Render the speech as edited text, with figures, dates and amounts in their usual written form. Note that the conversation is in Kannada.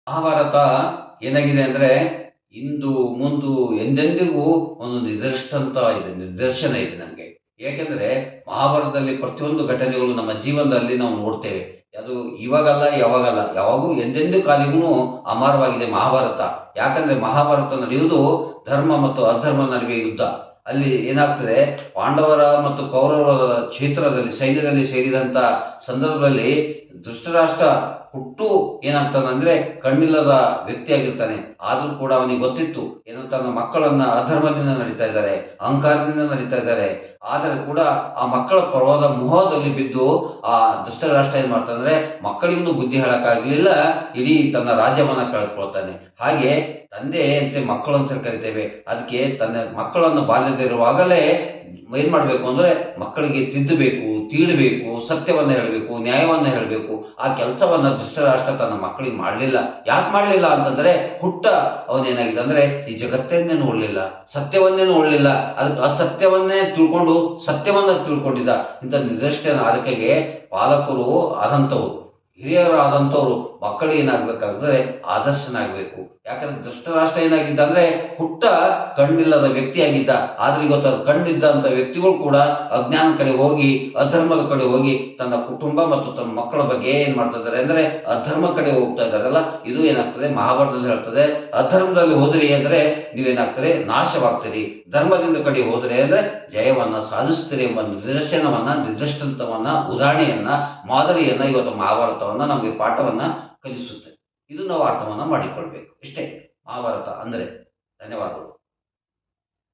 ಮಹಾಭಾರತ ಏನಾಗಿದೆ ಅಂದರೆ ಇಂದು ಮುಂದು ಎಂದೆಂದಿಗೂ ಒಂದು ನಿದರ್ಶನ ಇದೆ ನಮಗೆ. ಏಕೆಂದರೆ ಮಹಾಭಾರತದಲ್ಲಿ ಪ್ರತಿಯೊಂದು ಘಟನೆಗಳು ನಮ್ಮ ಜೀವನದಲ್ಲಿ ನಾವು ನೋಡ್ತೇವೆ. ಅದು ಇವಾಗಲ್ಲ, ಯಾವಾಗಲ್ಲ, ಯಾವಾಗೂ ಎಂದೆಂದೂ ಕಾಲಿಗೂ ಅಮರವಾಗಿದೆ ಮಹಾಭಾರತ. ಯಾಕಂದರೆ ಮಹಾಭಾರತ ನಡೆಯುವುದು ಧರ್ಮ ಮತ್ತು ಅಧರ್ಮ ನಡುವೆ ಯುದ್ಧ. ಅಲ್ಲಿ ಏನಾಗ್ತದೆ, ಪಾಂಡವರ ಮತ್ತು ಕೌರವರ ಕ್ಷೇತ್ರದಲ್ಲಿ ಸೈನ್ಯದಲ್ಲಿ ಸೇರಿದಂಥ ಸಂದರ್ಭದಲ್ಲಿ ಧೃತರಾಷ್ಟ್ರ ಹುಟ್ಟು ಏನಾಗ್ತಾನಂದ್ರೆ ಕಣ್ಣಿಲ್ಲದ ವ್ಯಕ್ತಿಯಾಗಿರ್ತಾನೆ. ಆದರೂ ಕೂಡ ಅವನಿಗೆ ಗೊತ್ತಿತ್ತು ಏನು, ತನ್ನ ಮಕ್ಕಳನ್ನ ಅಧರ್ಮದಿಂದ ನಡೀತಾ ಇದ್ದಾರೆ, ಅಹಂಕಾರದಿಂದ ನಡೀತಾ ಇದ್ದಾರೆ. ಆದರೆ ಕೂಡ ಆ ಮಕ್ಕಳ ಪರವಾದ ಮೋಹದಲ್ಲಿ ಬಿದ್ದು ಆ ಧೃತರಾಷ್ಟ್ರ ಏನ್ ಮಾಡ್ತಾನಂದ್ರೆ ಮಕ್ಕಳಿಗೂ ಬುದ್ಧಿ ಹೇಳಕ್ಕಾಗ್ಲಿಲ್ಲ, ಇಡೀ ತನ್ನ ರಾಜ್ಯವನ್ನ ಕಳೆದುಕೊಳ್ತಾನೆ. ಹಾಗೆ ತಂದೆ ಅಂತೆ ಮಕ್ಕಳು ಅಂತ ಕರಿತೇವೆ. ಅದಕ್ಕೆ ತನ್ನ ಮಕ್ಕಳನ್ನು ಬಾಲ್ಯದಿರುವಾಗಲೇ ಏನ್ ಮಾಡಬೇಕು ಅಂದ್ರೆ ಮಕ್ಕಳಿಗೆ ತಿದ್ದಬೇಕು, ತೀಡಬೇಕು, ಸತ್ಯವನ್ನ ಹೇಳಬೇಕು, ನ್ಯಾಯವನ್ನ ಹೇಳಬೇಕು. ಆ ಕೆಲಸವನ್ನ ಧೃತರಾಷ್ಟ್ರ ತನ್ನ ಮಕ್ಕಳಿಗೆ ಮಾಡಲಿಲ್ಲ. ಯಾಕೆ ಮಾಡಲಿಲ್ಲ ಅಂತಂದ್ರೆ ಅವನೇನಾಗಿದೆ ಅಂದ್ರೆ ಈ ಜಗತ್ತನ್ನೇ ನೋಡಲಿಲ್ಲ, ಸತ್ಯವನ್ನೇ ನೋಡಲಿಲ್ಲ. ಅದಕ್ಕೆ ಅಸತ್ಯವನ್ನೇ ತಿಳ್ಕೊಂಡು ಸತ್ಯವನ್ನ ತಿಳ್ಕೊಂಡಿದ್ದ. ಇಂಥ ನಿದರ್ಶನ ಅದಕ್ಕೆ ಪಾಲಕರು ಆದಂಥವ್ರು, ಹಿರಿಯರು ಆದಂಥವ್ರು ಮಕ್ಕಳಿಗೆ ಏನಾಗಬೇಕಾದ್ರೆ ಆದರ್ಶನಾಗಬೇಕು. ಯಾಕಂದ್ರೆ ಧೃತರಾಷ್ಟ್ರ ಏನಾಗಿದ್ದ ಅಂದ್ರೆ ಕಣ್ಣಿಲ್ಲದ ವ್ಯಕ್ತಿಯಾಗಿದ್ದ. ಆದ್ರೆ ಇವತ್ತು ಅದು ಕಣ್ಣಿದ್ದಂಥ ವ್ಯಕ್ತಿಗಳು ಕೂಡ ಅಜ್ಞಾನ ಕಡೆ ಹೋಗಿ, ಅಧರ್ಮದ ಕಡೆ ಹೋಗಿ ತನ್ನ ಕುಟುಂಬ ಮತ್ತು ತನ್ನ ಮಕ್ಕಳ ಬಗ್ಗೆ ಏನ್ ಮಾಡ್ತಾ ಇದ್ದಾರೆ ಅಂದ್ರೆ ಅಧರ್ಮ ಕಡೆ ಹೋಗ್ತಾ ಇದ್ದಾರಲ್ಲ. ಇದು ಏನಾಗ್ತದೆ ಮಹಾಭಾರತದಲ್ಲಿ ಹೇಳ್ತದೆ, ಅಧರ್ಮದಲ್ಲಿ ಹೋದ್ರಿ ಅಂದ್ರೆ ನೀವೇನಾಗ್ತದೆ ನಾಶವಾಗ್ತೀರಿ, ಧರ್ಮದಿಂದ ಕಡೆ ಹೋದ್ರೆ ಅಂದ್ರೆ ಜಯವನ್ನ ಸಾಧಿಸ್ತೀರಿ ಎಂಬ ನಿರ್ದಿಷ್ಟವನ್ನ ಉದಾಹರಣೆಯನ್ನ ಮಾದರಿಯನ್ನ ಇವತ್ತು ಮಹಾಭಾರತವನ್ನ ನಮಗೆ ಪಾಠವನ್ನ ಕಲಿಸುತ್ತೆ. ಇದು ನಾವು ಅರ್ಥವನ್ನ ಮಾಡಿಕೊಳ್ಬೇಕು. ಇಷ್ಟೇ ಮಹಾಭಾರತ ಅಂದರೆ. ಧನ್ಯವಾದಗಳು.